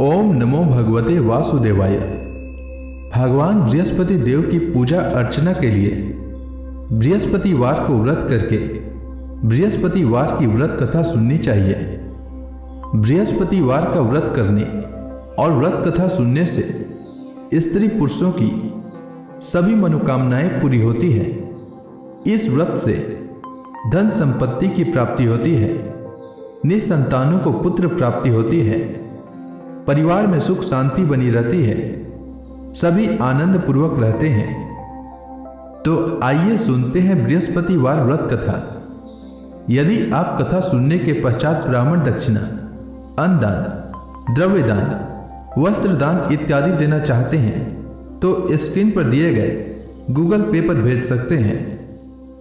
ओम नमो भगवते वासुदेवाय। भगवान बृहस्पति देव की पूजा अर्चना के लिए बृहस्पतिवार को व्रत करके बृहस्पतिवार की व्रत कथा सुननी चाहिए। बृहस्पतिवार का व्रत करने और व्रत कथा सुनने से स्त्री पुरुषों की सभी मनोकामनाएं पूरी होती हैं। इस व्रत से धन संपत्ति की प्राप्ति होती है, निसंतानों को पुत्र प्राप्ति होती है, परिवार में सुख शांति बनी रहती है, सभी आनंद पूर्वक रहते हैं। तो आइए सुनते हैं बृहस्पतिवार व्रत कथा। यदि आप कथा सुनने के पश्चात ब्राह्मण दक्षिणा, अन्नदान, द्रव्यदान, वस्त्रदान इत्यादि देना चाहते हैं तो स्क्रीन पर दिए गए गूगल पे पर भेज सकते हैं।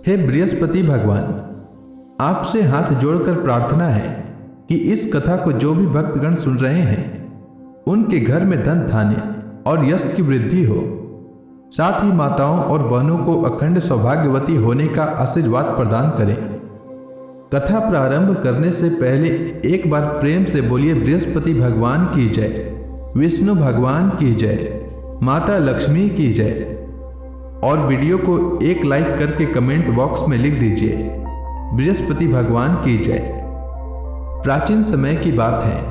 हे बृहस्पति भगवान, आपसे हाथ जोड़कर प्रार्थना है कि इस कथा को जो भी भक्तगण सुन रहे हैं उनके घर में धन धान्य और यश की वृद्धि हो, साथ ही माताओं और बहनों को अखंड सौभाग्यवती होने का आशीर्वाद प्रदान करें। कथा प्रारंभ करने से पहले एक बार प्रेम से बोलिए बृहस्पति भगवान की जय, विष्णु भगवान की जय, माता लक्ष्मी की जय। और वीडियो को एक लाइक करके कमेंट बॉक्स में लिख दीजिए बृहस्पति भगवान की जय। प्राचीन समय की बात है,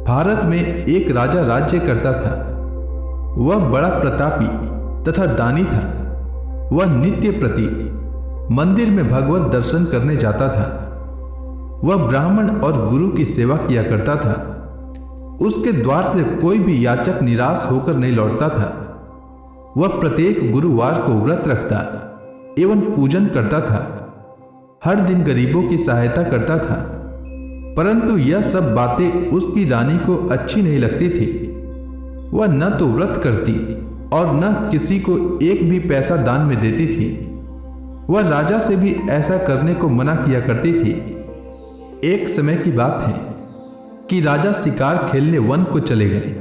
भारत में एक राजा राज्य करता था। वह बड़ा प्रतापी तथा दानी था। वह नित्य प्रति मंदिर में भगवत दर्शन करने जाता था। वह ब्राह्मण और गुरु की सेवा किया करता था। उसके द्वार से कोई भी याचक निराश होकर नहीं लौटता था। वह प्रत्येक गुरुवार को व्रत रखता एवं पूजन करता था। हर दिन गरीबों की सहायता करता था। परंतु यह सब बातें उसकी रानी को अच्छी नहीं लगती थी। वह न तो व्रत करती और न किसी को एक भी पैसा दान में देती थी। वह राजा से भी ऐसा करने को मना किया करती थी। एक समय की बात है कि राजा शिकार खेलने वन को चले गए।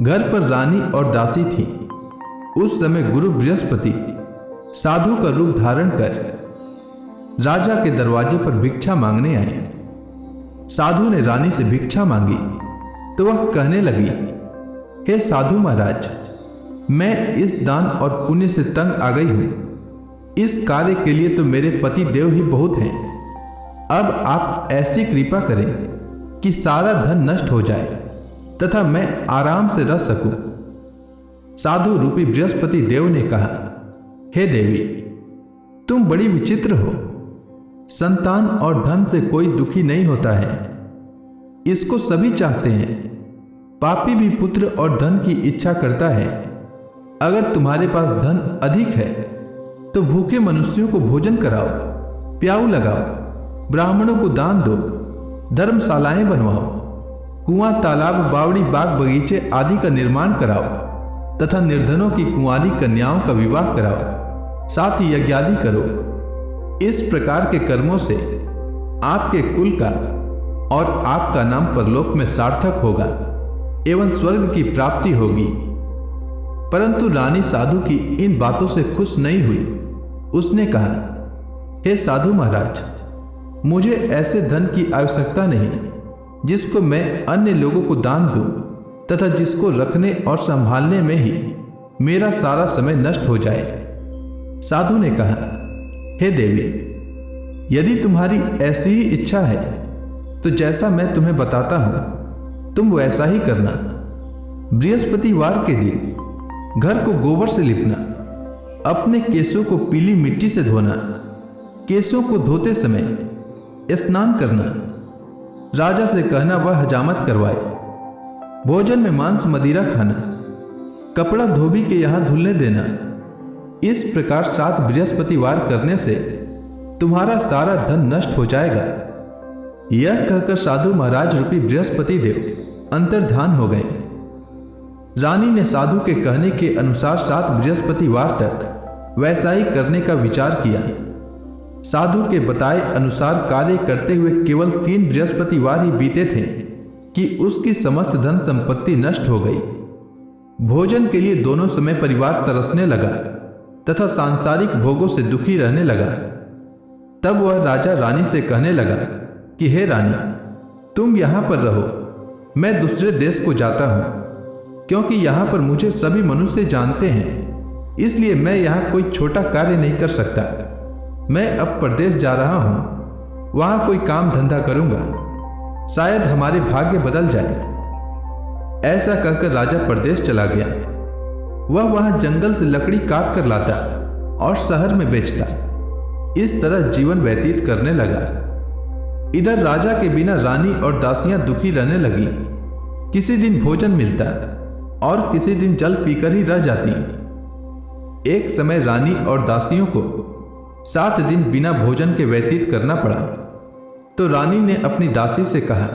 घर पर रानी और दासी थी। उस समय गुरु बृहस्पति साधु का रूप धारण कर राजा के दरवाजे पर भिक्षा मांगने आए। साधु ने रानी से भिक्षा मांगी तो वह कहने लगी, हे साधु महाराज, मैं इस दान और पुण्य से तंग आ गई हूं। इस कार्य के लिए तो मेरे पति देव ही बहुत हैं। अब आप ऐसी कृपा करें कि सारा धन नष्ट हो जाए तथा मैं आराम से रह सकूं। साधु रूपी बृहस्पति देव ने कहा, हे देवी, तुम बड़ी विचित्र हो। संतान और धन से कोई दुखी नहीं होता है, इसको सभी चाहते हैं। पापी भी पुत्र और धन की इच्छा करता है। अगर तुम्हारे पास धन अधिक है तो भूखे मनुष्यों को भोजन कराओ, प्याऊ लगाओ, ब्राह्मणों को दान दो, धर्मशालाएं बनवाओ, कुआं, तालाब, बावड़ी, बाग, बगीचे आदि का निर्माण कराओ तथा निर्धनों की कुंवारी कन्याओं का विवाह कराओ, साथ ही यज्ञादि करो। इस प्रकार के कर्मों से आपके कुल का और आपका नाम परलोक में सार्थक होगा एवं स्वर्ग की प्राप्ति होगी। परंतु रानी साधु की इन बातों से खुश नहीं हुई। उसने कहा, हे साधु महाराज, मुझे ऐसे धन की आवश्यकता नहीं जिसको मैं अन्य लोगों को दान दूं तथा जिसको रखने और संभालने में ही मेरा सारा समय नष्ट हो जाए। साधु ने कहा, हे देवी, यदि तुम्हारी ऐसी ही इच्छा है तो जैसा मैं तुम्हें बताता हूं तुम वैसा ही करना। बृहस्पतिवार के दिन घर को गोबर से लिपना, अपने केशों को पीली मिट्टी से धोना, केशों को धोते समय स्नान करना, राजा से कहना वह हजामत करवाए, भोजन में मांस मदिरा खाना, कपड़ा धोबी के यहां धुलने देना। इस प्रकार 7 बृहस्पतिवार करने से तुम्हारा सारा धन नष्ट हो जाएगा। यह कहकर साधु महाराज रूपी बृहस्पति देव अंतर्धान हो गए। रानी ने साधु के कहने के अनुसार 7 बृहस्पतिवार तक वैसा ही करने का विचार किया। साधु के बताए अनुसार कार्य करते हुए केवल 3 बृहस्पतिवार ही बीते थे कि उसकी समस्त धन संपत्ति नष्ट हो गई। भोजन के लिए दोनों समय परिवार तरसने लगा तथा सांसारिक भोगों से दुखी रहने लगा। तब वह राजा रानी से कहने लगा कि हे रानी, तुम यहां पर रहो, मैं दूसरे देश को जाता हूँ क्योंकि यहाँ पर मुझे सभी मनुष्य जानते हैं, इसलिए मैं यहाँ कोई छोटा कार्य नहीं कर सकता। मैं अब प्रदेश जा रहा हूँ, वहाँ कोई काम धंधा करूँगा, शायद हमारे भाग्य बदल जाए। ऐसा कहकर राजा प्रदेश चला गया। वह वहाँ जंगल से लकड़ी काट कर लाता और शहर में बेचता। इस तरह जीवन व्यतीत करने लगा। इधर राजा के बिना रानी और दासियां दुखी रहने लगी। किसी दिन भोजन मिलता और किसी दिन जल पीकर ही रह जाती। एक समय रानी और दासियों को 7 दिन बिना भोजन के व्यतीत करना पड़ा। तो रानी ने अपनी दासी से कहा,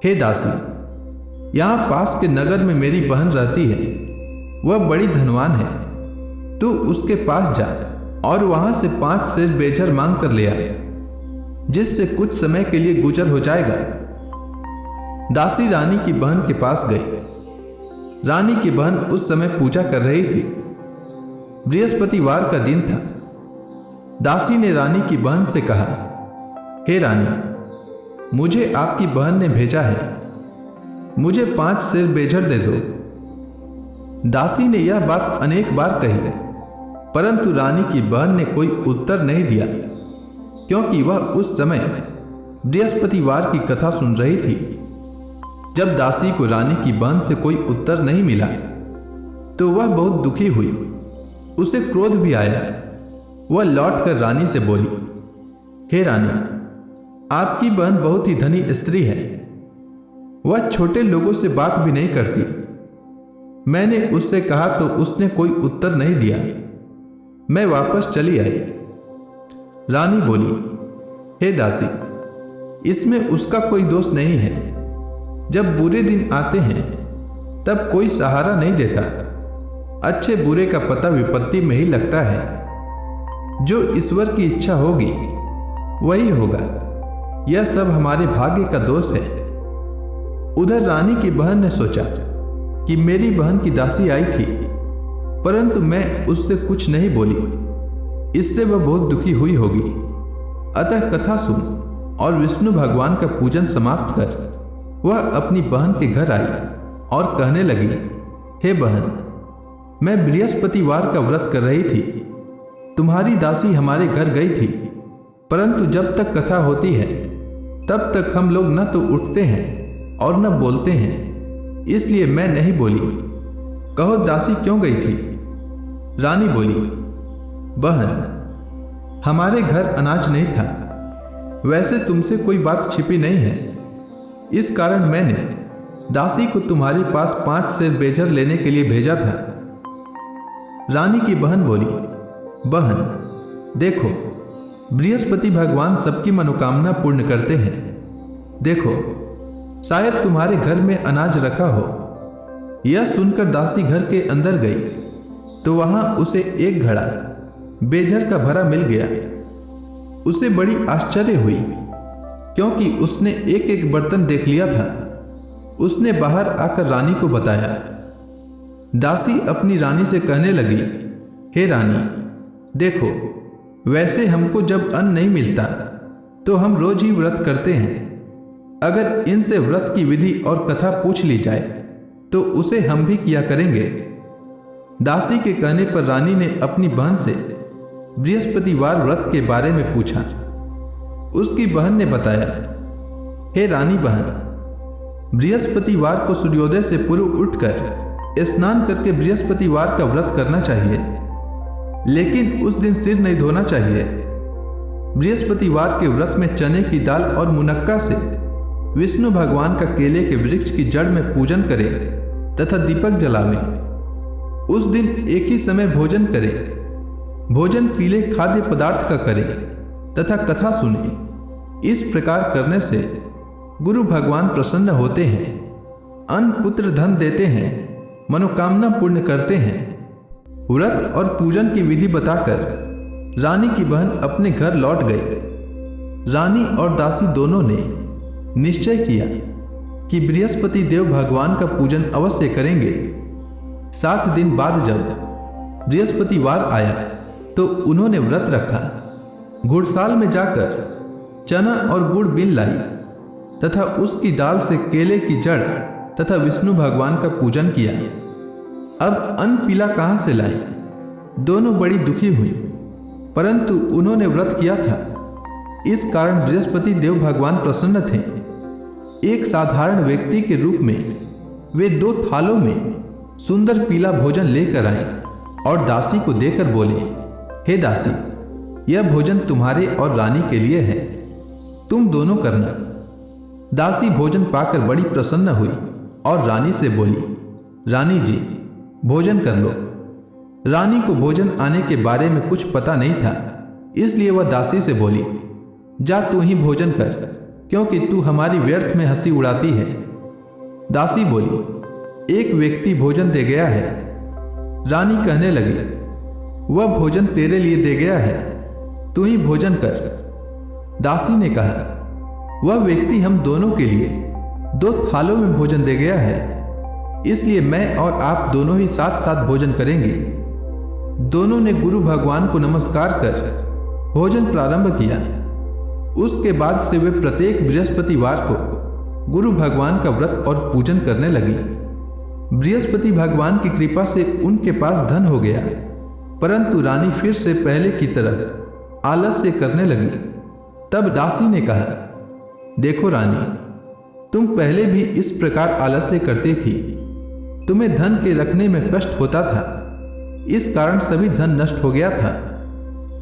हे दासी, यहाँ पास के नगर में मेरी बहन रहती है, वह बड़ी धनवान है। तू उसके पास जा और वहां से 5 सेर बेझर मांग कर ले आ, जिससे कुछ समय के लिए गुजर हो जाएगा। दासी रानी की बहन के पास गई। रानी की बहन उस समय पूजा कर रही थी। बृहस्पतिवार का दिन था। दासी ने रानी की बहन से कहा, हे रानी, मुझे आपकी बहन ने भेजा है, मुझे 5 सेर बेझर दे दो। दासी ने यह बात अनेक बार कही, परंतु रानी की बहन ने कोई उत्तर नहीं दिया, क्योंकि वह उस समय बृहस्पतिवार की कथा सुन रही थी। जब दासी को रानी की बहन से कोई उत्तर नहीं मिला तो वह बहुत दुखी हुई। उसे क्रोध भी आया। वह लौटकर रानी से बोली, हे रानी, आपकी बहन बहुत ही धनी स्त्री है। वह छोटे लोगों से बात भी नहीं करती। मैंने उससे कहा तो उसने कोई उत्तर नहीं दिया। मैं वापस चली आई। रानी बोली, हे दासी, इसमें उसका कोई दोष नहीं है। जब बुरे दिन आते हैं तब कोई सहारा नहीं देता। अच्छे बुरे का पता विपत्ति में ही लगता है। जो ईश्वर की इच्छा होगी वही होगा। यह सब हमारे भाग्य का दोष है। उधर रानी की बहन ने सोचा कि मेरी बहन की दासी आई थी, परंतु मैं उससे कुछ नहीं बोली, इससे वह बहुत दुखी हुई होगी। अतः कथा सुन और विष्णु भगवान का पूजन समाप्त कर वह अपनी बहन के घर आई और कहने लगी, हे बहन, मैं बृहस्पतिवार का व्रत कर रही थी। तुम्हारी दासी हमारे घर गई थी, परंतु जब तक कथा होती है तब तक हम लोग न तो उठते हैं और न बोलते हैं, इसलिए मैं नहीं बोली। कहो दासी क्यों गई थी? रानी बोली, बहन, हमारे घर अनाज नहीं था। वैसे तुमसे कोई बात छिपी नहीं है, इस कारण मैंने दासी को तुम्हारे पास 5 सेर बेझर लेने के लिए भेजा था। रानी की बहन बोली, बहन, देखो, बृहस्पति भगवान सबकी मनोकामना पूर्ण करते हैं। देखो, शायद तुम्हारे घर में अनाज रखा हो। यह सुनकर दासी घर के अंदर गई तो वहां उसे एक घड़ा बेझर का भरा मिल गया। उसे बड़ी आश्चर्य हुई, क्योंकि उसने एक एक बर्तन देख लिया था। उसने बाहर आकर रानी को बताया। दासी अपनी रानी से कहने लगी, हे रानी, देखो, वैसे हमको जब अन्न नहीं मिलता तो हम रोज ही व्रत करते हैं। अगर इनसे व्रत की विधि और कथा पूछ ली जाए तो उसे हम भी किया करेंगे। दासी के कहने पर रानी ने अपनी बहन से बृहस्पतिवार व्रत के बारे में पूछा। उसकी बहन ने बताया, हे रानी बहन, बृहस्पतिवार को सूर्योदय से पूर्व उठकर स्नान करके बृहस्पतिवार का व्रत करना चाहिए, लेकिन उस दिन सिर नहीं धोना चाहिए। बृहस्पतिवार के व्रत में चने की दाल और मुनक्का से विष्णु भगवान का केले के वृक्ष की जड़ में पूजन करें तथा दीपक जलावें। उस दिन एक ही समय भोजन करें। भोजन पीले खाद्य पदार्थ का करें तथा कथा सुने। इस प्रकार करने से गुरु भगवान प्रसन्न होते हैं, अन्न पुत्र धन देते हैं, मनोकामना पूर्ण करते हैं। व्रत और पूजन की विधि बताकर रानी की बहन अपने घर लौट गई। रानी और दासी दोनों ने निश्चय किया कि बृहस्पति देव भगवान का पूजन अवश्य करेंगे। 7 दिन बाद जब बृहस्पतिवार आया तो उन्होंने व्रत रखा। घुड़साल में जाकर चना और गुड़ बीन लाई तथा उसकी डाल से केले की जड़ तथा विष्णु भगवान का पूजन किया। अब अन्न पीला कहाँ से लाई? दोनों बड़ी दुखी हुई, परंतु उन्होंने व्रत किया था, इस कारण बृहस्पति देव भगवान प्रसन्न थे। एक साधारण व्यक्ति के रूप में वे 2 थालों में सुंदर पीला भोजन लेकर आए और दासी को देकर बोले, हे दासी, यह भोजन तुम्हारे और रानी के लिए है, तुम दोनों करना। दासी भोजन पाकर बड़ी प्रसन्न हुई और रानी से बोली, रानी जी, भोजन कर लो। रानी को भोजन आने के बारे में कुछ पता नहीं था, इसलिए वह दासी से बोली, जा तू ही भोजन कर, क्योंकि तू हमारी व्यर्थ में हंसी उड़ाती है। दासी बोली, एक व्यक्ति भोजन दे गया है। रानी कहने लगी, वह भोजन तेरे लिए दे गया है, तू ही भोजन कर। दासी ने कहा, वह व्यक्ति हम दोनों के लिए 2 थालों में भोजन दे गया है, इसलिए मैं और आप दोनों ही साथ साथ भोजन करेंगे। दोनों ने गुरु भगवान को नमस्कार कर भोजन प्रारंभ किया। उसके बाद से वे प्रत्येक बृहस्पतिवार को गुरु भगवान का व्रत और पूजन करने लगी। बृहस्पति भगवान की कृपा से उनके पास धन हो गया, परंतु रानी फिर से पहले की तरह आलस्य करने लगी। तब दासी ने कहा, देखो रानी, तुम पहले भी इस प्रकार आलस्य करती थी, तुम्हें धन के रखने में कष्ट होता था, इस कारण सभी धन नष्ट हो गया था।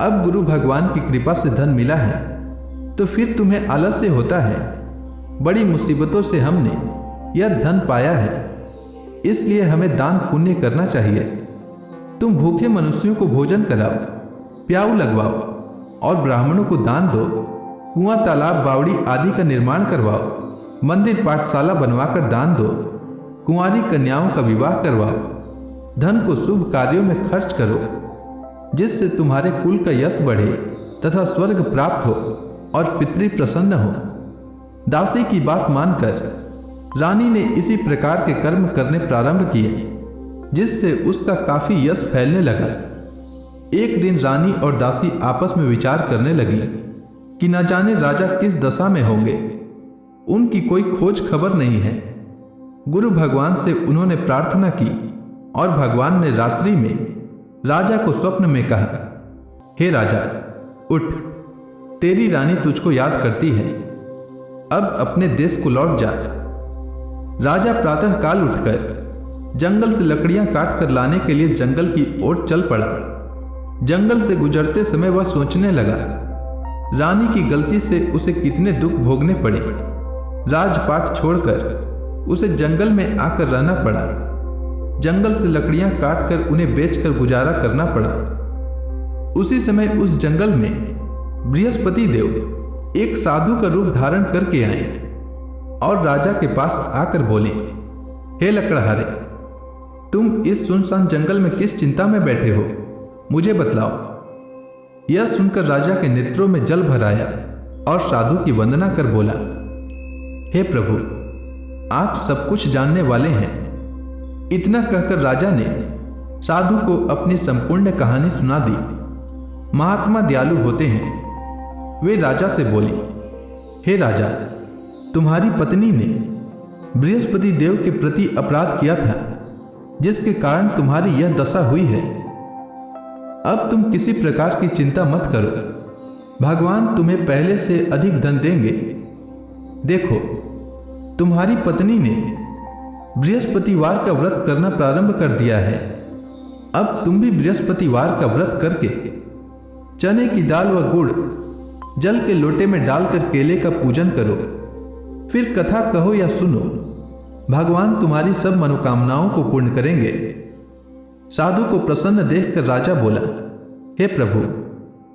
अब गुरु भगवान की कृपा से धन मिला है तो फिर तुम्हें आलस्य होता है। बड़ी मुसीबतों से हमने यह धन पाया है, इसलिए हमें दान पुण्य करना चाहिए। तुम भूखे मनुष्यों को भोजन कराओ, प्याऊ लगवाओ और ब्राह्मणों को दान दो, कुआं, तालाब, बावड़ी आदि का निर्माण करवाओ, मंदिर, पाठशाला बनवाकर दान दो, कुंवारी कन्याओं का विवाह करवाओ, धन को शुभ कार्यों में खर्च करो, जिससे तुम्हारे कुल का यश बढ़े तथा स्वर्ग प्राप्त हो और पितृ प्रसन्न हो। दासी की बात मानकर रानी ने इसी प्रकार के कर्म करने प्रारंभ किए, जिससे उसका काफी यश फैलने लगा। एक दिन रानी और दासी आपस में विचार करने लगी कि न जाने राजा किस दशा में होंगे, उनकी कोई खोज खबर नहीं है। गुरु भगवान से उन्होंने प्रार्थना की और भगवान ने रात्रि में राजा को स्वप्न में कहा, हे राजा, उठ, तेरी रानी तुझको याद करती है, अब अपने देश को लौट जा। राजा प्रातः काल उठकर जंगल से लकड़ियां काट कर लाने के लिए जंगल की ओर चल पड़ा। जंगल से गुजरते समय वह सोचने लगा, रानी की गलती से उसे कितने दुख भोगने पड़े। राजपाट छोड़कर उसे जंगल में आकर रहना पड़ा। जंगल से लकड़ियां काटकर उन्हें बेचकर गुजारा करना पड़ा। उसी समय उस जंगल में बृहस्पति देव एक साधु का रूप धारण करके आए और राजा के पास आकर बोले, हे लकड़हारे, तुम इस सुनसान जंगल में किस चिंता में बैठे हो, मुझे बतलाओ। यह सुनकर राजा के नेत्रों में जल भर आया और साधु की वंदना कर बोला, हे प्रभु, आप सब कुछ जानने वाले हैं। इतना कहकर राजा ने साधु को अपनी संपूर्ण कहानी सुना दी। महात्मा दयालु होते हैं। वे राजा से बोले, हे राजा, तुम्हारी पत्नी ने बृहस्पति देव के प्रति अपराध किया था, जिसके कारण तुम्हारी यह दशा हुई है। अब तुम किसी प्रकार की चिंता मत करो, भगवान तुम्हें पहले से अधिक धन देंगे। देखो, तुम्हारी पत्नी ने बृहस्पतिवार का व्रत करना प्रारंभ कर दिया है। अब तुम भी बृहस्पतिवार का व्रत करके चने की दाल व गुड़ जल के लोटे में डालकर केले का पूजन करो, फिर कथा कहो या सुनो, भगवान तुम्हारी सब मनोकामनाओं को पूर्ण करेंगे। साधु को प्रसन्न देखकर राजा बोला, हे प्रभु,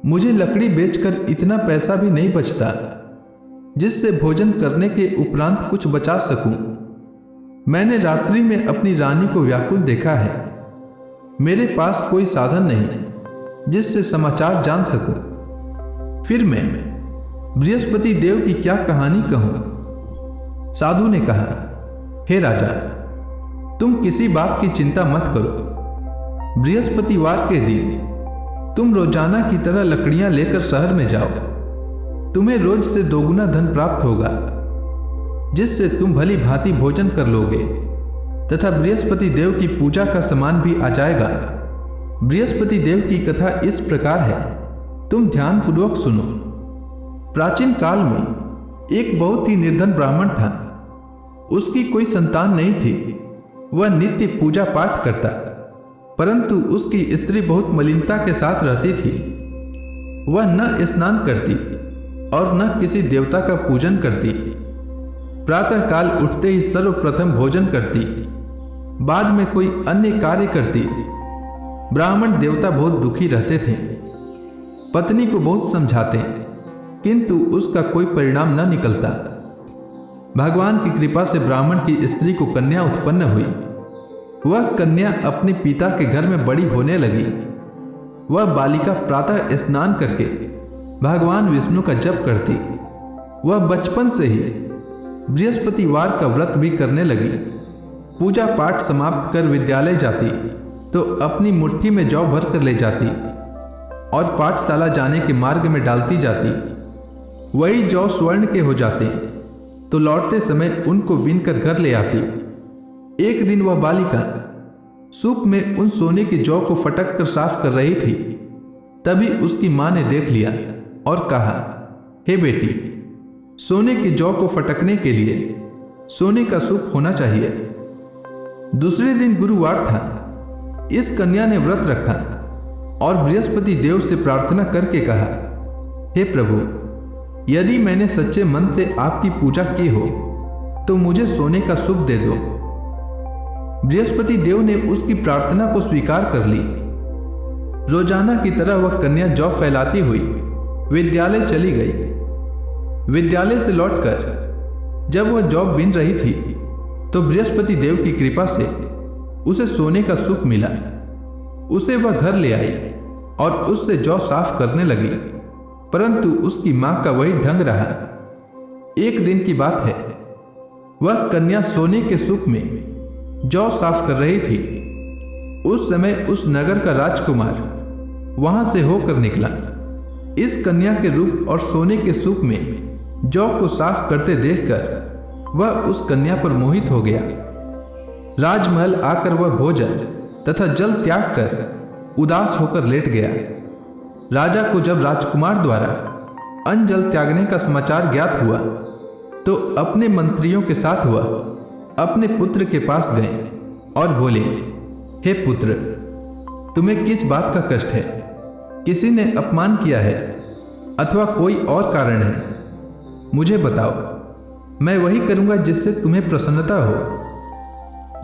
मुझे लकड़ी बेचकर इतना पैसा भी नहीं बचता जिससे भोजन करने के उपरांत कुछ बचा सकूं। मैंने रात्रि में अपनी रानी को व्याकुल देखा है। मेरे पास कोई साधन नहीं जिससे समाचार जान सकूं। फिर मैं बृहस्पति देव की क्या कहानी कहूं? साधु ने कहा, हे राजा, तुम किसी बात की चिंता मत करो। बृहस्पतिवार के दिन तुम रोजाना की तरह लकड़ियां लेकर शहर में जाओ। तुम्हें रोज से दोगुना धन प्राप्त होगा। जिससे तुम भली भांति भोजन कर लोगे तथा बृहस्पति देव की पूजा का सामान भी आ जाएगा। बृहस्पति देव की कथा इस प्रकार है, तुम ध्यान पूर्वक सुनो। प्राचीन काल में एक बहुत ही निर्धन ब्राह्मण था। उसकी कोई संतान नहीं थी। वह नित्य पूजा पाठ करता, परंतु उसकी स्त्री बहुत मलिनता के साथ रहती थी। वह न स्नान करती और न किसी देवता का पूजन करती। प्रातः काल उठते ही सर्वप्रथम भोजन करती, बाद में कोई अन्य कार्य करती। ब्राह्मण देवता बहुत दुखी रहते थे। पत्नी को बहुत समझाते, किंतु उसका कोई परिणाम न निकलता। भगवान की कृपा से ब्राह्मण की स्त्री को कन्या उत्पन्न हुई। वह कन्या अपने पिता के घर में बड़ी होने लगी। वह बालिका प्रातः स्नान करके भगवान विष्णु का जप करती। वह बचपन से ही बृहस्पतिवार का व्रत भी करने लगी। पूजा पाठ समाप्त कर विद्यालय जाती तो अपनी मुट्ठी में जौ भर कर ले जाती और पाठशाला जाने के मार्ग में डालती जाती। वही जौ स्वर्ण के हो जाते तो लौटते समय उनको बीनकर घर ले आती। एक दिन वह बालिका सूप में उन सोने की जौ को फटक कर साफ कर रही थी। तभी उसकी मां ने देख लिया और कहा, हे बेटी, सोने की जौ को फटकने के लिए सोने का सूप होना चाहिए। दूसरे दिन गुरुवार था। इस कन्या ने व्रत रखा और बृहस्पति देव से प्रार्थना करके कहा, हे प्रभु, यदि मैंने सच्चे मन से आपकी पूजा की हो तो मुझे सोने का सूप दे दो। बृहस्पति देव ने उसकी प्रार्थना को स्वीकार कर ली। रोजाना की तरह वह कन्या जौ फैलाती हुई विद्यालय चली गई। विद्यालय से लौटकर जब वह जौ बीन रही थी तो बृहस्पति देव की कृपा से उसे सोने का सूप मिला। उसे वह घर ले आई और उससे जौ साफ करने लगी, परंतु उसकी मां का वही ढंग रहा। एक दिन की बात है, वह कन्या सोने के सूप में जौ साफ कर रही थी। उस समय उस नगर का राजकुमार वहां से होकर निकला। इस कन्या के रूप और सोने के सूप में जौ को साफ करते देखकर वह उस कन्या पर मोहित हो गया। राजमहल आकर वह भोजन तथा जल त्याग कर उदास होकर लेट गया। राजा को जब राजकुमार द्वारा अन्न जल त्यागने का समाचार ज्ञात हुआ तो अपने मंत्रियों के साथ वह अपने पुत्र के पास गए और बोले, हे पुत्र, तुम्हें किस बात का कष्ट है? किसी ने अपमान किया है अथवा कोई और कारण है? मुझे बताओ, मैं वही करूंगा जिससे तुम्हें प्रसन्नता हो।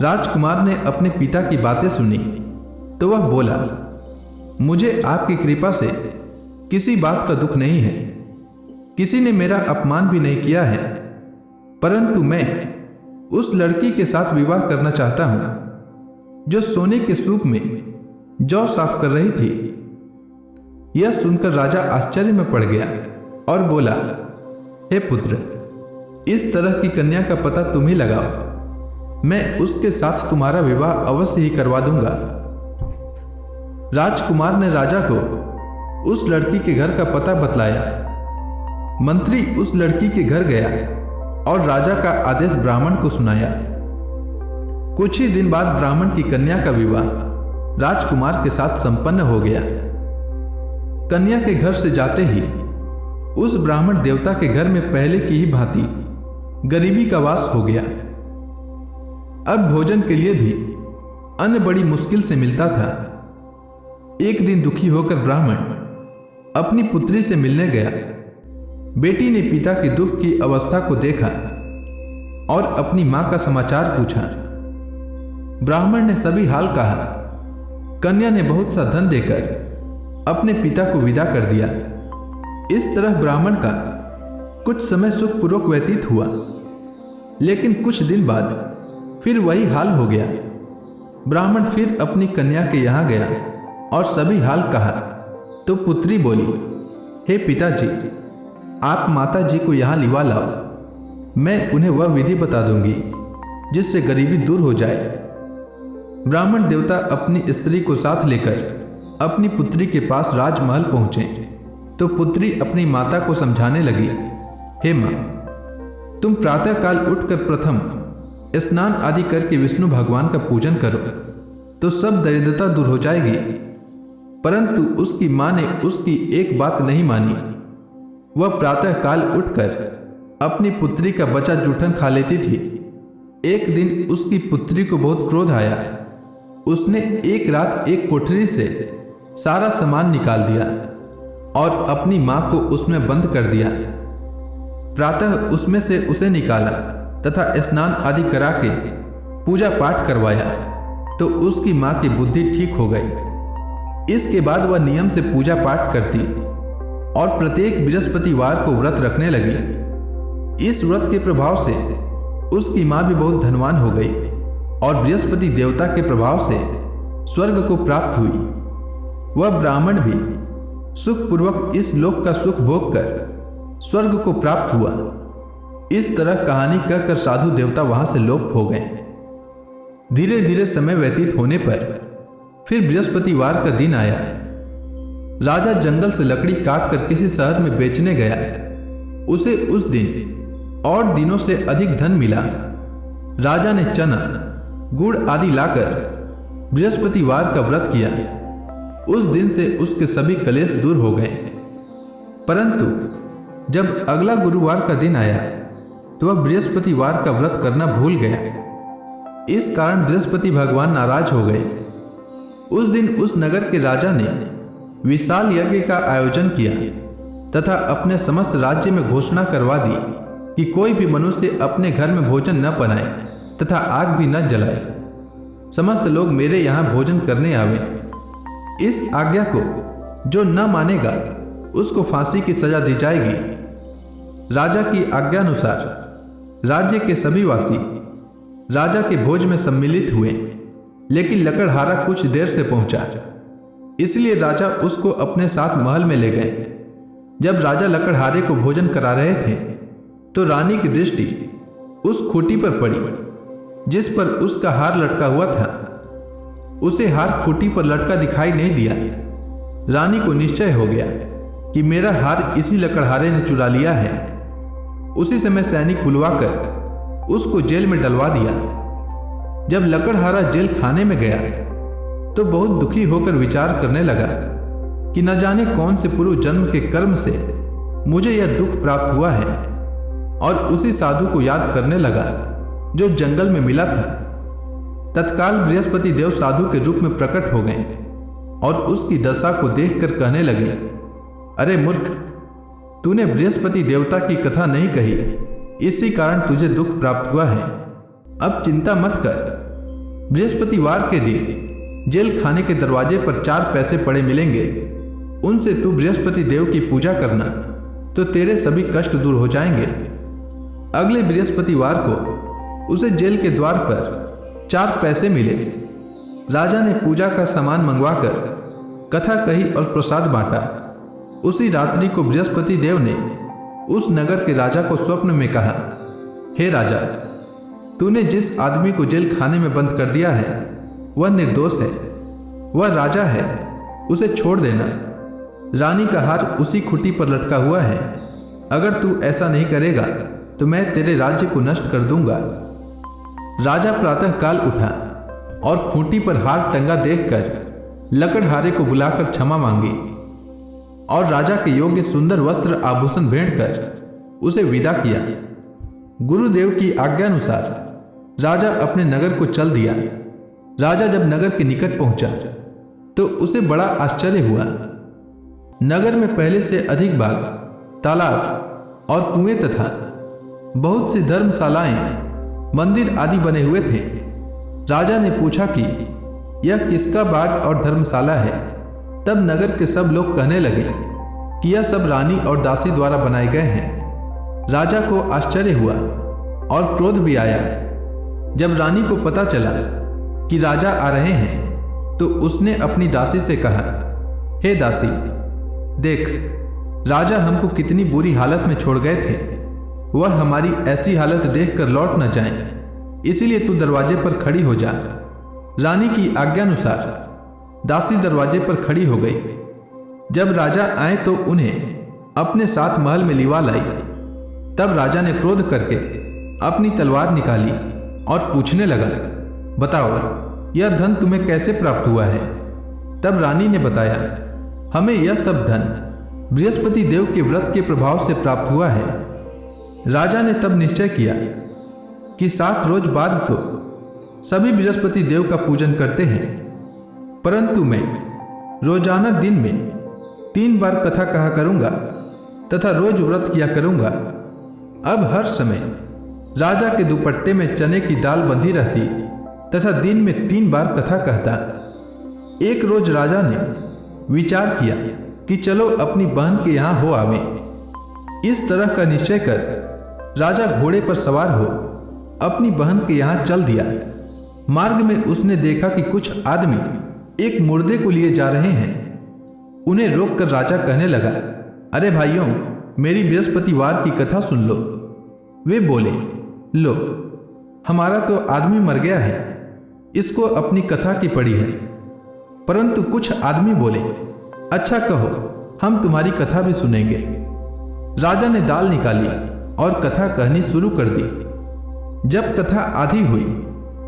राजकुमार ने अपने पिता की बातें सुनी तो वह बोला, मुझे आपकी कृपा से किसी बात का दुख नहीं है। किसी ने मेरा अपमान भी नहीं किया है, परंतु मैं उस लड़की के साथ विवाह करना चाहता हूं जो सोने के सूप में जौ साफ कर रही थी। यह सुनकर राजा आश्चर्य में पड़ गया और बोला, हे पुत्र, इस तरह की कन्या का पता तुम ही लगाओ। मैं उसके साथ तुम्हारा विवाह अवश्य ही करवा दूंगा। राजकुमार ने राजा को उस लड़की के घर का पता बतलाया। मंत्री उस लड़की के घर गया और राजा का आदेश ब्राह्मण को सुनाया। कुछ ही दिन बाद ब्राह्मण की कन्या का विवाह राजकुमार के साथ संपन्न हो गया। कन्या के घर से जाते ही उस ब्राह्मण देवता के घर में पहले की ही भांति गरीबी का वास हो गया। अब भोजन के लिए भी अन्न बड़ी मुश्किल से मिलता था। एक दिन दुखी होकर ब्राह्मण अपनी पुत्री से मिलने गया। बेटी ने पिता के दुख की अवस्था को देखा और अपनी मां का समाचार पूछा। ब्राह्मण ने सभी हाल कहा। कन्या ने बहुत सा धन देकर अपने पिता को विदा कर दिया। इस तरह ब्राह्मण का कुछ समय सुखपूर्वक व्यतीत हुआ, लेकिन कुछ दिन बाद फिर वही हाल हो गया। ब्राह्मण फिर अपनी कन्या के यहाँ गया और सभी हाल कहा तो पुत्री बोली, हे पिताजी, आप माता जी को यहाँ लिवा लाओ। मैं उन्हें वह विधि बता दूंगी जिससे गरीबी दूर हो जाए। ब्राह्मण देवता अपनी स्त्री को साथ लेकर अपनी पुत्री के पास राजमहल पहुंचे तो पुत्री अपनी माता को समझाने लगी, हे माँ, तुम प्रातःकाल उठकर प्रथम स्नान आदि करके विष्णु भगवान का पूजन करो तो सब दरिद्रता दूर हो जाएगी। परंतु उसकी मां ने उसकी एक बात नहीं मानी। वह प्रातःकाल उठकर अपनी पुत्री का बचा जूठन खा लेती थी। एक दिन उसकी पुत्री को बहुत क्रोध आया। उसने एक रात एक कोठरी से सारा सामान निकाल दिया और अपनी मां को उसमें बंद कर दिया। प्रातः उसमें से उसे निकाला तथा स्नान आदि करा के पूजा पाठ करवाया तो उसकी मां की बुद्धि ठीक हो गई। इसके बाद वह नियम से पूजा पाठ करती और प्रत्येक बृहस्पतिवार को व्रत रखने लगी। इस व्रत के प्रभाव से उसकी मां भी बहुत धनवान हो गई और बृहस्पति देवता के प्रभाव से स्वर्ग को प्राप्त हुई। वह ब्राह्मण भी सुखपूर्वक इस लोक का सुख भोग कर स्वर्ग को प्राप्त हुआ। इस तरह कहानी कहकर साधु देवता वहां से लोप हो गए। धीरे धीरे समय व्यतीत होने पर फिर बृहस्पतिवार का दिन आया। राजा जंगल से लकड़ी काट कर किसी शहर में बेचने गया। उसे उस दिन और दिनों से अधिक धन मिला। राजा ने चना गुड़ आदि लाकर बृहस्पतिवार का व्रत किया। उस दिन से उसके सभी कलेश दूर हो गए। परंतु जब अगला गुरुवार का दिन आया तो वह बृहस्पतिवार का व्रत करना भूल गया। इस कारण बृहस्पति भगवान नाराज हो गए। उस दिन उस नगर के राजा ने विशाल यज्ञ का आयोजन किया तथा अपने समस्त राज्य में घोषणा करवा दी कि कोई भी मनुष्य अपने घर में भोजन न बनाए तथा आग भी न जलाए। समस्त लोग मेरे यहाँ भोजन करने आवे। इस आज्ञा को जो न मानेगा उसको फांसी की सजा दी जाएगी। राजा की आज्ञानुसार राज्य के सभी वासी राजा के भोज में सम्मिलित हुए, लेकिन लकड़हारा कुछ देर से पहुंचा, इसलिए राजा उसको अपने साथ महल में ले गए। जब राजा लकड़हारे को भोजन करा रहे थे तो रानी की दृष्टि उस खूंटी पर पड़ी जिस पर उसका हार लटका हुआ था। उसे हार खूंटी पर लटका दिखाई नहीं दिया। रानी को निश्चय हो गया कि मेरा हार इसी लकड़हारे ने चुरा लिया है। उसी समय सैनिक बुलवाकर उसको जेल में डलवा दिया। जब लकड़हारा जेल खाने में गया तो बहुत दुखी होकर विचार करने लगा कि न जाने कौन से पूर्व जन्म के कर्म से मुझे यह दुख प्राप्त हुआ है, और उसी साधु को याद करने लगा जो जंगल में मिला था। तत्काल बृहस्पति देव साधु के रूप में प्रकट हो गए और उसकी दशा को देखकर कहने लगे, अरे मूर्ख, तूने बृहस्पति देवता की कथा नहीं कही, इसी कारण तुझे दुख प्राप्त हुआ है। अब चिंता मत कर। बृहस्पतिवार के दिन जेल खाने के दरवाजे पर 4 पैसे पड़े मिलेंगे। उनसे तू बृहस्पति देव की पूजा करना तो तेरे सभी कष्ट दूर हो जाएंगे। अगले बृहस्पतिवार को उसे जेल के द्वार पर 4 पैसे मिले। राजा ने पूजा का सामान मंगवाकर कथा कही और प्रसाद बांटा। उसी रात्रि को बृहस्पति देव ने उस नगर के राजा को स्वप्न में कहा, हे राजा, तूने जिस आदमी को जेल खाने में बंद कर दिया है वह निर्दोष है, वह राजा है, उसे छोड़ देना। रानी का हार उसी खूंटी पर लटका हुआ है। अगर तू ऐसा नहीं करेगा तो मैं तेरे राज्य को नष्ट कर दूंगा। राजा प्रातःकाल उठा और खूंटी पर हार टंगा देखकर लकड़हारे को बुलाकर क्षमा मांगी और राजा के योग्य सुंदर वस्त्र आभूषण भेंट कर उसे विदा किया। गुरुदेव की आज्ञानुसार राजा अपने नगर को चल दिया। राजा जब नगर के निकट पहुंचा तो उसे बड़ा आश्चर्य हुआ। नगर में पहले से अधिक बाग, तालाब और कुएं तथा बहुत सी धर्मशालाएं, मंदिर आदि बने हुए थे। राजा ने पूछा कि यह किसका बाग और धर्मशाला है। तब नगर के सब लोग कहने लगे कि यह सब रानी और दासी द्वारा बनाए गए हैं। राजा को आश्चर्य हुआ और क्रोध भी आया। जब रानी को पता चला कि राजा आ रहे हैं तो उसने अपनी दासी से कहा, हे दासी, देख, राजा हमको कितनी बुरी हालत में छोड़ गए थे। वह हमारी ऐसी हालत देखकर लौट न जाएं, इसलिए तू दरवाजे पर खड़ी हो जा। रानी की आज्ञानुसार दासी दरवाजे पर खड़ी हो गई। जब राजा आए तो उन्हें अपने साथ महल में लिवा लाई। तब राजा ने क्रोध करके अपनी तलवार निकाली और पूछने लगा, बताओ यह धन तुम्हें कैसे प्राप्त हुआ है? तब रानी ने बताया, हमें यह सब धन बृहस्पति देव के व्रत के प्रभाव से प्राप्त हुआ है। राजा ने तब निश्चय किया कि 7 रोज बाद तो सभी बृहस्पति देव का पूजन करते हैं, परंतु मैं रोजाना दिन में 3 बार कथा कहा करूंगा तथा रोज व्रत किया करूंगा। अब हर समय राजा के दुपट्टे में चने की दाल बंधी रहती तथा दिन में 3 बार कथा कहता। एक रोज राजा ने विचार किया कि चलो अपनी बहन के यहाँ हो आवे। इस तरह का निश्चय कर राजा घोड़े पर सवार हो अपनी बहन के यहाँ चल दिया। मार्ग में उसने देखा कि कुछ आदमी एक मुर्दे को लिए जा रहे हैं। उन्हें रोककर राजा कहने लगा, अरे भाइयों, मेरी बृहस्पतिवार की कथा सुन लो। वे बोले, लो, हमारा तो आदमी मर गया है, इसको अपनी कथा की पड़ी है। परंतु कुछ आदमी बोले, अच्छा कहो, हम तुम्हारी कथा भी सुनेंगे। राजा ने दाल निकाली और कथा कहनी शुरू कर दी। जब कथा आधी हुई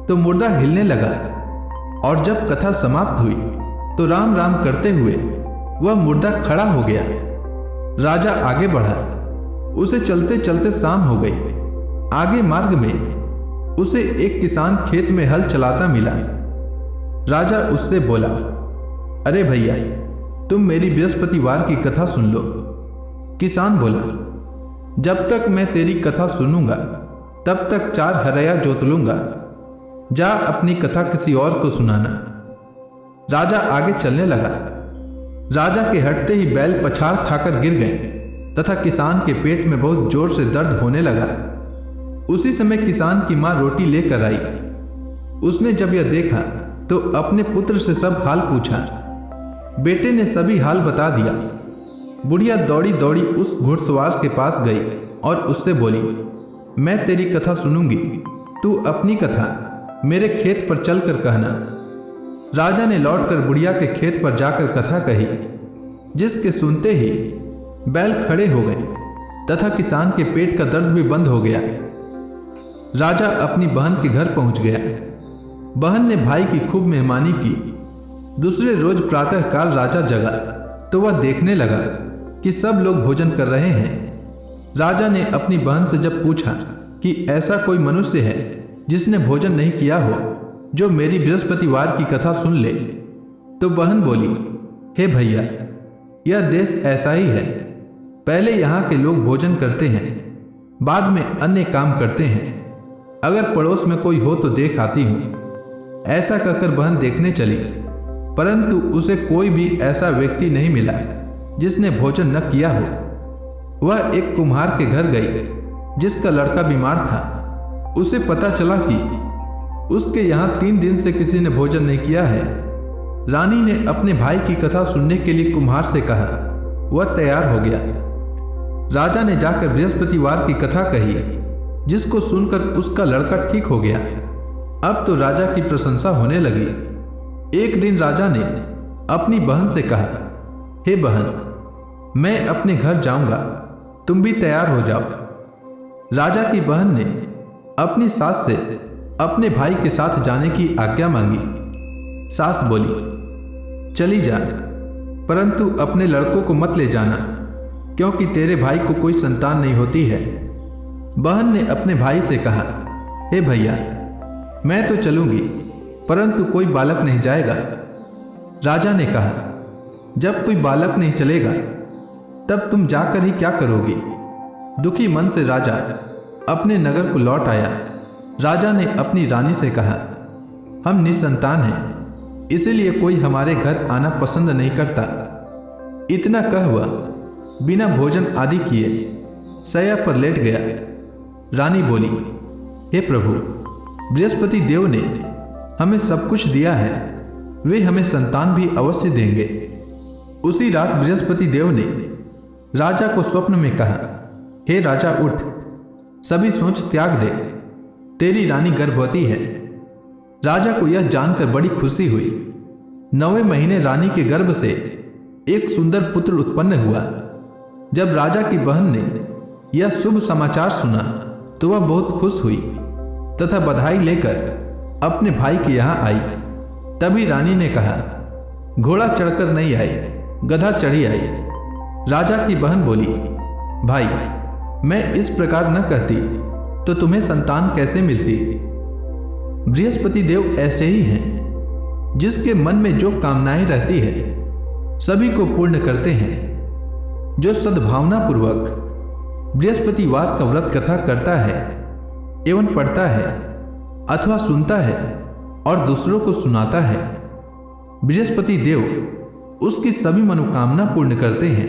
तो मुर्दा हिलने लगा और जब कथा समाप्त हुई तो राम राम करते हुए वह मुर्दा खड़ा हो गया। राजा आगे बढ़ा। उसे चलते चलते शाम हो गई। आगे मार्ग में उसे एक किसान खेत में हल चलाता मिला। राजा उससे बोला, अरे भैया, तुम मेरी बृहस्पतिवार की कथा सुन लो। किसान बोला, जब तक मैं तेरी कथा सुनूंगा तब तक 4 हरया जोत लूंगा। जा अपनी कथा किसी और को सुनाना। राजा आगे चलने लगा। राजा के हटते ही बैल पछाड़ खाकर गिर गए तथा किसान के पेट में बहुत जोर से दर्द होने लगा। उसी समय किसान की मां रोटी लेकर आई। उसने जब यह देखा तो अपने पुत्र से सब हाल पूछा। बेटे ने सभी हाल बता दिया। बुढ़िया दौड़ी दौड़ी उस घुड़सवार के पास गई और उससे बोली, मैं तेरी कथा सुनूंगी, तू अपनी कथा मेरे खेत पर चलकर कहना। राजा ने लौटकर बुढ़िया के खेत पर जाकर कथा कही, जिसके सुनते ही बैल खड़े हो गए तथा किसान के पेट का दर्द भी बंद हो गया। राजा अपनी बहन के घर पहुंच गया। बहन ने भाई की खूब मेहमानी की। दूसरे रोज प्रातःकाल राजा जगा तो वह देखने लगा कि सब लोग भोजन कर रहे हैं। राजा ने अपनी बहन से जब पूछा कि ऐसा कोई मनुष्य है जिसने भोजन नहीं किया हो जो मेरी बृहस्पतिवार की कथा सुन ले, तो बहन बोली, हे भैया, यह देश ऐसा ही है। पहले यहाँ के लोग भोजन करते हैं, बाद में अन्य काम करते हैं। अगर पड़ोस में कोई हो तो देख आती हूँ। ऐसा कहकर बहन देखने चली, परंतु उसे कोई भी ऐसा व्यक्ति नहीं मिला जिसने भोजन न किया हो। वह एक कुम्हार के घर गई जिसका लड़का बीमार था। उसे पता चला कि उसके यहाँ 3 दिन से किसी ने भोजन नहीं किया है। रानी ने अपने भाई की कथा सुनने के लिए कुम्हार से कहा। वह तैयार हो गया। राजा ने जाकर बृहस्पतिवार की कथा कही, जिसको सुनकर उसका लड़का ठीक हो गया। अब तो राजा की प्रशंसा होने लगी। एक दिन राजा ने अपनी बहन से कहा, हे बहन, मैं अपने घर जाऊंगा, तुम भी तैयार हो जाओ। राजा की बहन ने अपनी सास से अपने भाई के साथ जाने की आज्ञा मांगी। सास बोली, चली जा, परंतु अपने लड़कों को मत ले जाना, क्योंकि तेरे भाई को कोई संतान नहीं होती है। बहन ने अपने भाई से कहा, हे भैया, मैं तो चलूंगी, परंतु कोई बालक नहीं जाएगा। राजा ने कहा, जब कोई बालक नहीं चलेगा तब तुम जाकर ही क्या करोगी? दुखी मन से राजा अपने नगर को लौट आया। राजा ने अपनी रानी से कहा, हम निसंतान हैं, इसीलिए कोई हमारे घर आना पसंद नहीं करता। इतना कह वह बिना भोजन आदि किए शैया पर लेट गया। रानी बोली, हे प्रभु, बृहस्पति देव ने हमें सब कुछ दिया है, वे हमें संतान भी अवश्य देंगे। उसी रात बृहस्पति देव ने राजा को स्वप्न में कहा, हे राजा, उठ, सभी सोच त्याग दे, तेरी रानी गर्भवती है। राजा को यह जानकर बड़ी खुशी हुई। 9वें महीने रानी के गर्भ से एक सुंदर पुत्र उत्पन्न हुआ। जब राजा की बहन ने यह शुभ समाचार सुना तो वह बहुत खुश हुई तथा बधाई लेकर अपने भाई के यहाँ आई। तभी रानी ने कहा, घोड़ा चढ़कर नहीं आई, गधा चढ़ी आई। राजा की बहन बोली, भाई मैं इस प्रकार न कहती तो तुम्हें संतान कैसे मिलती? बृहस्पति देव ऐसे ही हैं, जिसके मन में जो कामनाएं रहती है सभी को पूर्ण करते हैं। जो सद्भावना पूर्वक बृहस्पतिवार का व्रत कथा करता है एवं पढ़ता है अथवा सुनता है और दूसरों को सुनाता है, बृहस्पति देव उसकी सभी मनोकामना पूर्ण करते हैं।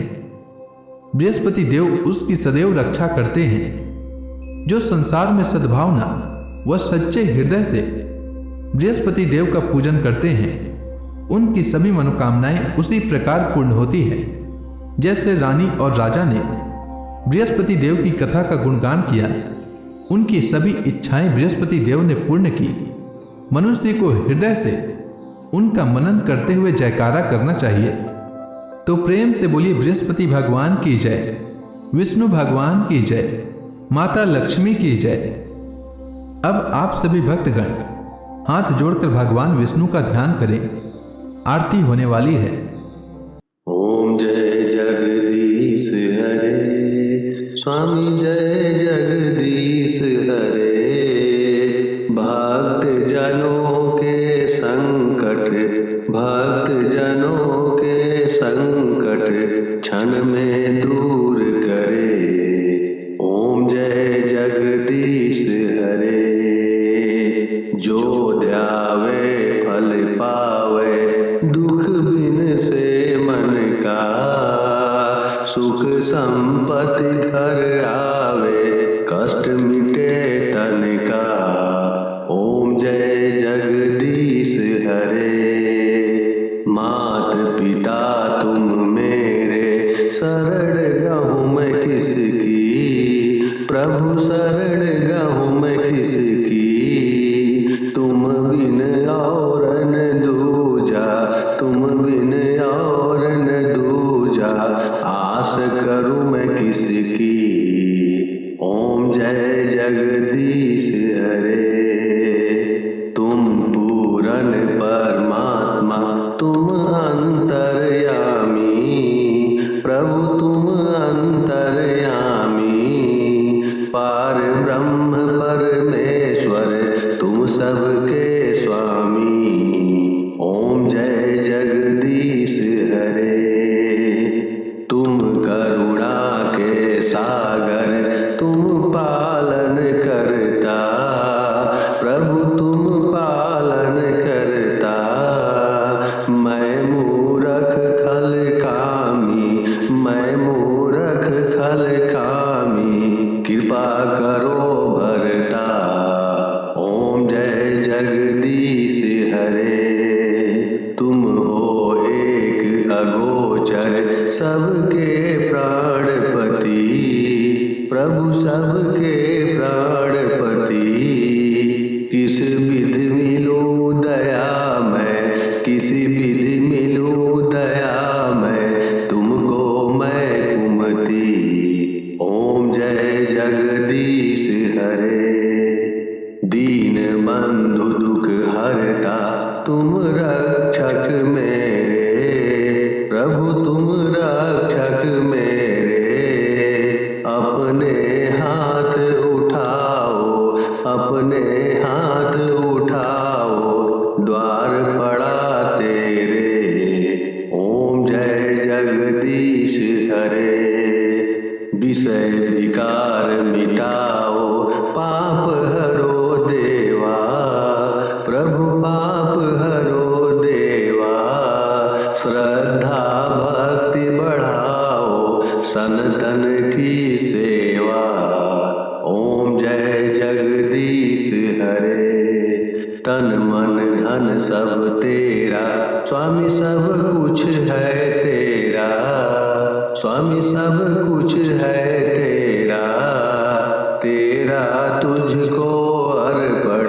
बृहस्पति देव उसकी सदैव रक्षा करते हैं। जो संसार में सद्भावना व सच्चे हृदय से बृहस्पति देव का पूजन करते हैं, उनकी सभी मनोकामनाएं उसी प्रकार पूर्ण होती है जैसे रानी और राजा ने बृहस्पति देव की कथा का गुणगान किया। उनकी सभी इच्छाएं बृहस्पति देव ने पूर्ण की। मनुष्य को हृदय से उनका मनन करते हुए जयकारा करना चाहिए। तो प्रेम से बोलिए, बृहस्पति भगवान की जय, विष्णु भगवान की जय, माता लक्ष्मी की जय। अब आप सभी भक्तगण हाथ जोड़कर भगवान विष्णु का ध्यान करें। आरती होने वाली है। ओम जय जगदीश हरे, स्वामी जय जगदीश हरे। भक्त जनों के संकट, भक्त जनों के संकट क्षण में दूर करे। ओम जय जगदीश हरे। जो ध्यावे फल पावे, दुख बिन से मन का, सुख संपत्ति घर आवे, कष्ट मिटे तन का। ओम जय जगदीश हरे। मात पिता तुम मेरे, शरण गहूँ मैं किसकी, प्रभु शरण गहूँ मैं किसकी। तुम बिन और न दूजा, तुम बिन और न दूजा, आस करूं मैं किसकी। ओम जय जगदीश हरे। तुम पूरन परमात्मा, तुम अंतर्यामी, प्रभु तुम अंतर्यामी। पार ब्रह्म परमेश्वर, तुम सबके स्वामी। ओम जय जगदीश हरे। तुम करुणा के सागर, तुम पालन करता, प्रभु तुम पालन करता। मैं मूरख खल कामी, मैं मूरख खल कामी, कृपा करो भरता। ओम जय जगदीश हरे। तुम हो एक अगोचर, सबके प्राणपति, प्रभु सबके प्राणपति। किस विधि मिलूं दया मैं, किस विधि मिलूं दया मैं, तुमको मैं कुमति। ओम जय जगदीश हरे। दीन बंधु दुख हरता, तुम रक्षक मेरे, प्रभु तुम रक्षक मेरे। अपने हाथ उठाओ, अपने हाथ उठाओ, द्वार पड़ा तेरे। ओम जय जगदीश हरे। विषय विकार मिटाओ, पाप हरो देवा, प्रभु पाप हरो देवा। श्रद्धा भक्ति बढ़ाओ, सनातन की सेवा। ओम जय जगदीश हरे। तन मन धन सब तेरा, स्वामी सब कुछ है तेरा, स्वामी सब कुछ है तेरा। तेरा तुझको अर्पण,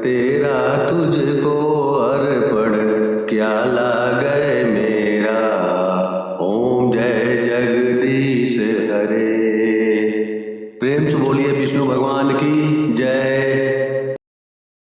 तेरा तुझको